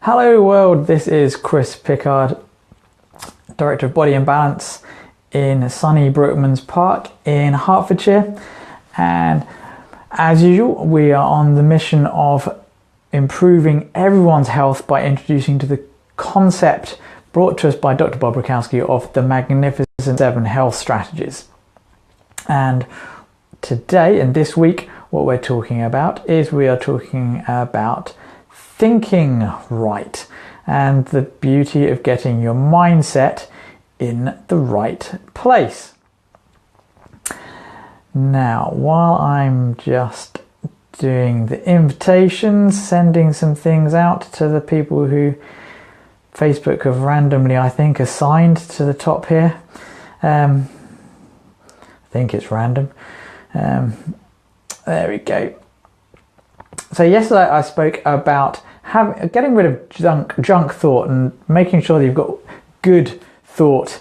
Hello world, this is Chris Pickard, Director of Body and Balance in sunny Brookmans Park in Hertfordshire, and as usual we are on the mission of improving everyone's health by introducing to the concept brought to us by Dr. Bob Rakowski of the Magnificent 7 health strategies. And today and this week what we're talking about is we are talking about thinking right and the beauty of getting your mindset in the right place. Now, while I'm just doing the invitations, sending some things out to the people who Facebook have randomly, I think, assigned to the top here. I think it's random. There we go. So yesterday I spoke about getting rid of junk thought and making sure that you've got good thought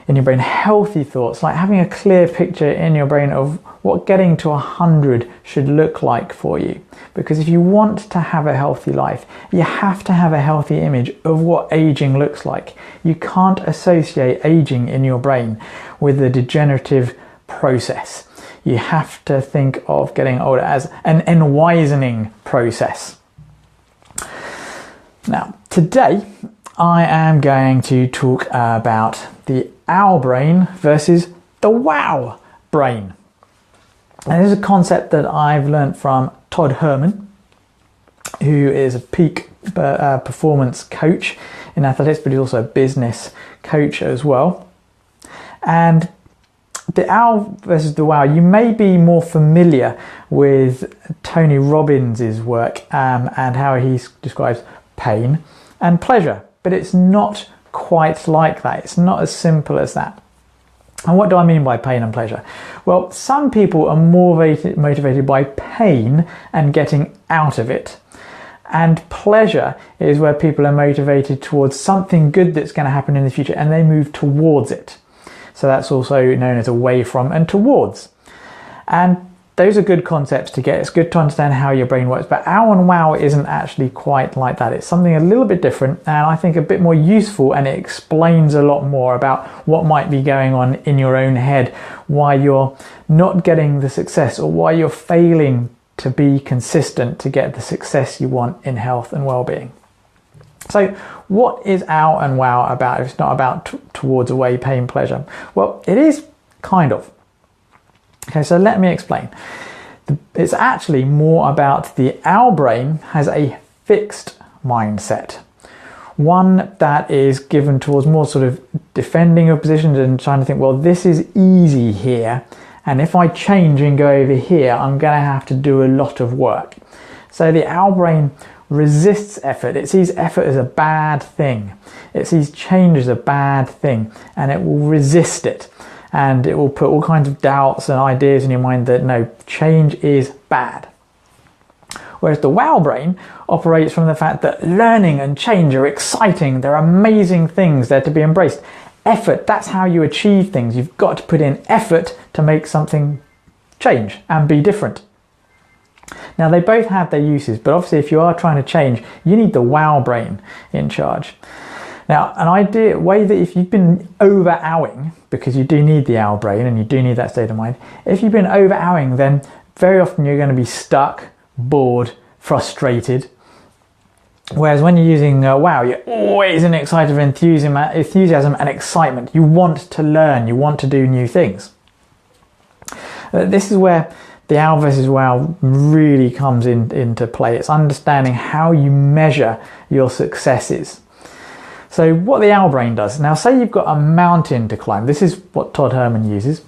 in your brain, healthy thoughts, like having a clear picture in your brain of what getting to 100 should look like for you. Because if you want to have a healthy life, you have to have a healthy image of what aging looks like. You can't associate aging in your brain with the degenerative process. You have to think of getting older as an enwisening process. Now, today I am going to talk about the Oww brain versus the Wow brain. And this is a concept that I've learned from Todd Herman, who is a peak performance coach in athletics, but he's also a business coach as well. And the Oww versus the Wow, you may be more familiar with Tony Robbins' work and how he describes pain and pleasure, but it's not quite like that. It's not as simple as that. And what do I mean by pain and pleasure? Well, some people are more motivated by pain and getting out of it. And pleasure is where people are motivated towards something good that's going to happen in the future and they move towards it. So that's also known as away from and towards. And those are good concepts to get. It's good to understand how your brain works, but Oww and Wow isn't actually quite like that. It's something a little bit different and I think a bit more useful, and it explains a lot more about what might be going on in your own head, why you're not getting the success or why you're failing to be consistent to get the success you want in health and well-being. So what is Oww and Wow about if it's not about towards, away, pain, pleasure? Well, it is kind of. Okay, so let me explain. It's actually more about the Oww brain has a fixed mindset. One that is given towards more sort of defending your positions and trying to think, well, this is easy here, and if I change and go over here, I'm going to have to do a lot of work. So the Oww brain resists effort. It sees effort as a bad thing. It sees change as a bad thing, and it will resist it. And it will put all kinds of doubts and ideas in your mind that no, change is bad. Whereas the Wow brain operates from the fact that learning and change are exciting. They're amazing things. They're to be embraced. Effort, that's how you achieve things. You've got to put in effort to make something change and be different. Now, they both have their uses, but obviously if you are trying to change, you need the Wow brain in charge. Now, an way that if you've been over-owing, because you do need the Oww brain and you do need that state of mind, if you've been over-owing, then very often you're going to be stuck, bored, frustrated. Whereas when you're using Wow, you're always in excited enthusiasm and excitement. You want to learn, you want to do new things. This is where the Oww versus Wow really comes into play. It's understanding how you measure your successes. So what the Oww brain does, now say you've got a mountain to climb. This is what Todd Herman uses,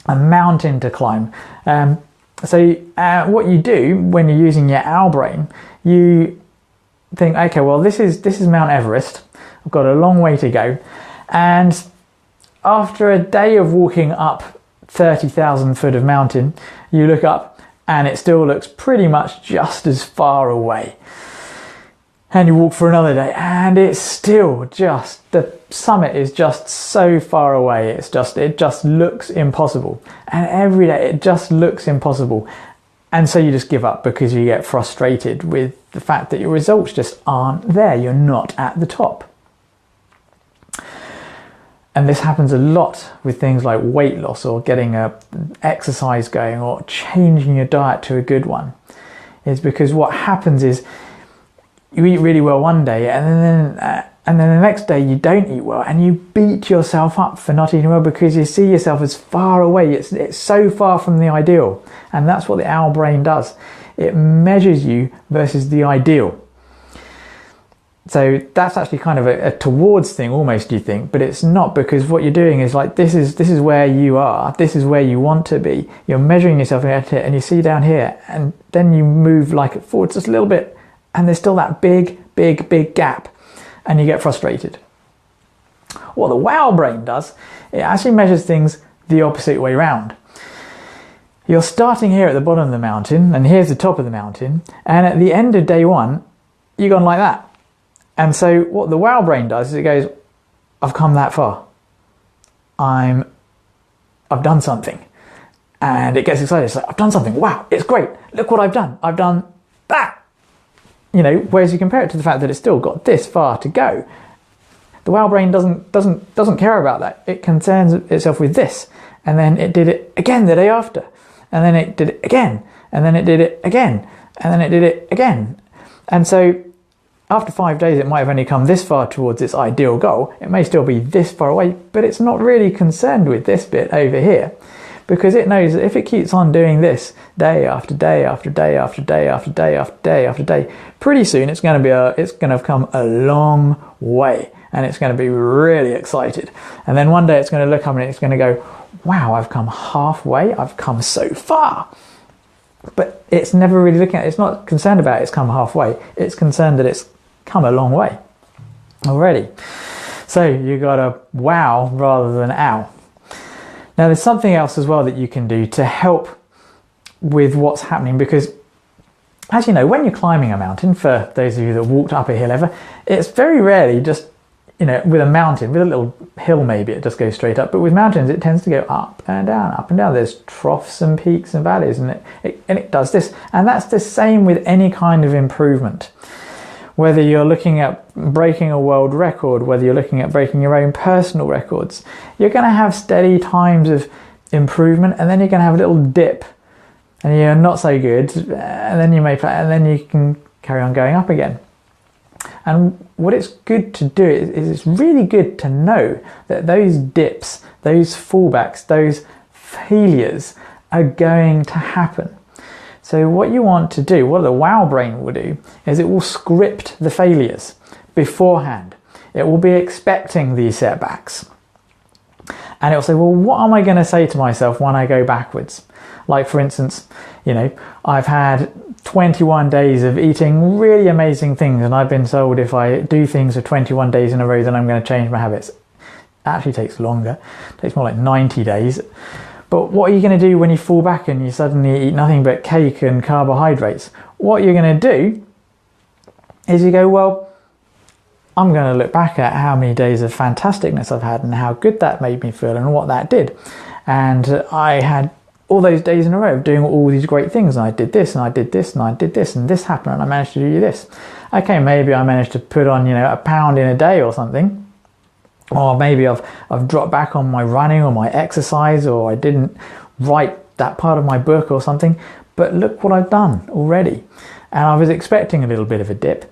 a mountain to climb. What you do when you're using your Oww brain, you think, okay, well this is Mount Everest. I've got a long way to go. And after a day of walking up 30,000 foot of mountain, you look up and it still looks pretty much just as far away. And you walk for another day and it's still just, the summit is just so far away. It just looks impossible. And every day it just looks impossible. And so you just give up because you get frustrated with the fact that your results just aren't there. You're not at the top. And this happens a lot with things like weight loss or getting a exercise going or changing your diet to a good one. Is because what happens is you eat really well one day and then the next day you don't eat well, and you beat yourself up for not eating well because you see yourself as far away. It's so far from the ideal. And that's what the owl brain does. It measures you versus the ideal. So that's actually kind of a towards thing almost, you think, but it's not, because what you're doing is like, this is where you are, this is where you want to be. You're measuring yourself at it, and you see down here, and then you move like forward just a little bit, and there's still that big gap, and you get frustrated. What the Wow brain does, it actually measures things the opposite way around. You're starting here at the bottom of the mountain, and here's the top of the mountain, and at the end of day one, you've gone like that. And so what the Wow brain does is it goes, I've come that far. I've done something. And it gets excited. It's like, I've done something. Wow, it's great. Look what I've done. I've done that. You know, whereas you compare it to the fact that it's still got this far to go. The Wow brain doesn't care about that. It concerns itself with this. And then it did it again the day after. And then it did it again. And then it did it again. And then it did it again. And so after 5 days, it might have only come this far towards its ideal goal. It may still be this far away, but it's not really concerned with this bit over here, because it knows that if it keeps on doing this day after day after day after day after day after day after day, pretty soon it's going to have come a long way, and it's going to be really excited. And then one day it's going to look up and it's going to go, wow, I've come halfway. I've come so far. But it's never really looking at it. It's not concerned about it's come halfway. It's concerned that it's come a long way already. So you got a wow rather than ow. Now there's something else as well that you can do to help with what's happening, because as you know, when you're climbing a mountain, for those of you that walked up a hill ever, it's very rarely just, you know, with a mountain, with a little hill maybe it just goes straight up, but with mountains it tends to go up and down, up and down. There's troughs and peaks and valleys, and it does this. And that's the same with any kind of improvement. Whether you're looking at breaking a world record, whether you're looking at breaking your own personal records, you're going to have steady times of improvement, and then you're going to have a little dip, and you're not so good, and then you can carry on going up again. And what it's good to do is it's really good to know that those dips, those fallbacks, those failures are going to happen. So what you want to do, what the Wow brain will do, is it will script the failures beforehand. It will be expecting these setbacks. And it will say, well, what am I going to say to myself when I go backwards? Like, for instance, you know, I've had 21 days of eating really amazing things, and I've been told if I do things for 21 days in a row, then I'm going to change my habits. It actually takes longer. It takes more like 90 days. But what are you going to do when you fall back and you suddenly eat nothing but cake and carbohydrates? What you're going to do is you go, well, I'm going to look back at how many days of fantasticness I've had and how good that made me feel and what that did. And I had all those days in a row of doing all these great things, and I did this and I did this and I did this and this happened and I managed to do this. Okay, maybe I managed to put on, you know, a pound in a day or something. Or maybe I've dropped back on my running or my exercise, or I didn't write that part of my book or something. But look what I've done already. And I was expecting a little bit of a dip.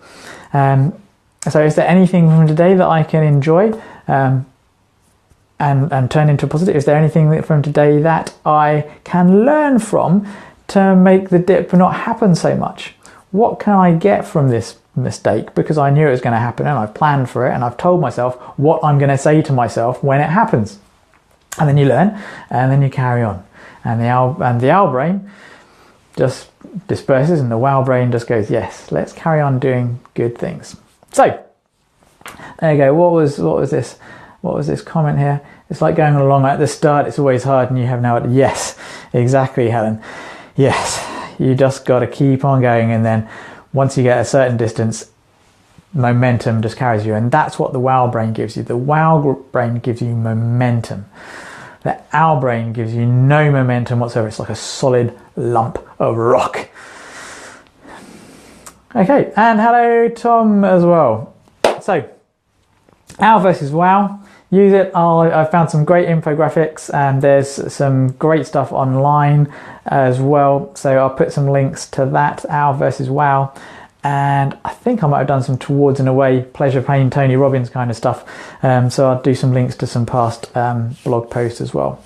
So is there anything from today that I can enjoy and turn into a positive? Is there anything from today that I can learn from to make the dip not happen so much? What can I get from this mistake? Because I knew it was going to happen, and I've planned for it, and I've told myself what I'm going to say to myself when it happens. And then you learn, and then you carry on. And the owl brain just disperses, and the Wow brain just goes, yes, let's carry on doing good things. So there you go. What was this comment here? It's like going along at the start, it's always hard, and you have no idea. Yes, exactly, Helen. Yes, you just got to keep on going, and then once you get a certain distance, momentum just carries you. And that's what the Wow brain gives you. The Wow brain gives you momentum. The Owl brain gives you no momentum whatsoever. It's like a solid lump of rock. Okay, and hello Tom as well. So, Oww versus Wow. Use it. I've found some great infographics and there's some great stuff online as well. So I'll put some links to that, Oww versus Wow. And I think I might have done some towards and away, pleasure, pain, Tony Robbins kind of stuff. So I'll do some links to some past blog posts as well.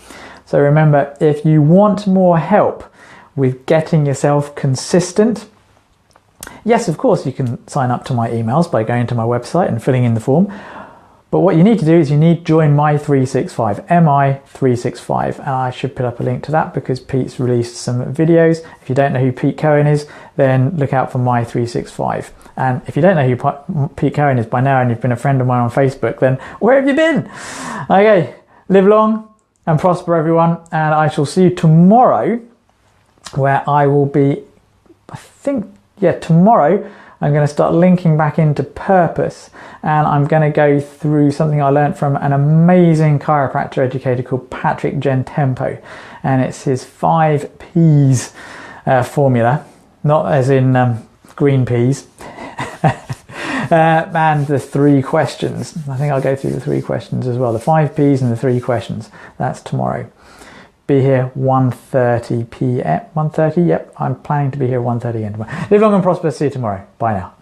So remember, if you want more help with getting yourself consistent, yes, of course, you can sign up to my emails by going to my website and filling in the form. But what you need to do is you need to join My365, MI365. And I should put up a link to that because Pete's released some videos. If you don't know who Pete Cohen is, then look out for My365. And if you don't know who Pete Cohen is by now and you've been a friend of mine on Facebook, then where have you been? Okay, live long and prosper, everyone. And I shall see you tomorrow where I will be, tomorrow, I'm going to start linking back into purpose, and I'm going to go through something I learned from an amazing chiropractor educator called Patrick Gentempo, and it's his 5 P's formula, not as in green peas, and the 3 questions. I think I'll go through the 3 questions as well, the 5 P's and the 3 questions. That's tomorrow. Be here 1:30 p.m. 1:30. Yep, I'm planning to be here 1:30 again tomorrow. Live long and prosper. See you tomorrow. Bye now.